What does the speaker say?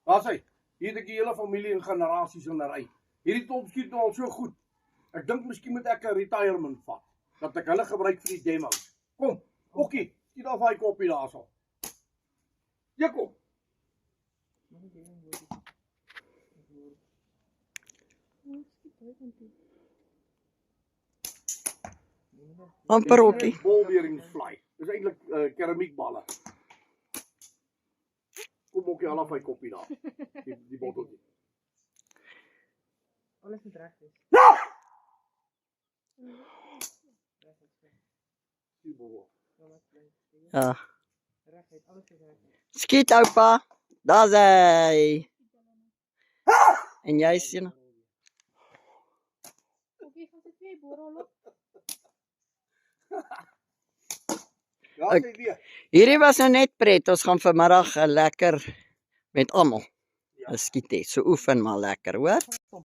Daar sê, hier het ek die hele familie en generasies in 'n ry. Hierdie klomp skiet nou al so goed. Ek dink miskien moet ek 'n retirement vat, dat ek hulle gebruik vir die demos. Kom, Okkie, skiet af daai koppie daarso. Ja, kom. Amper Okkie. Bolberingsvlei. Dis eintlik keramiekballe. Kom Okkie, al af daai koppie daar. Die botteltjie. Alles moet reg wees. Ja. Regheid, alles is reg. Skiet oupa. Daar's hy. En jy sien. Okkie, gaan dit weer borrel op? Ja, sê weer. Hierdie was nou net pret. Ons gaan vanmiddag lekker met almal. Skiet hê. So oefen maar lekker, hoor.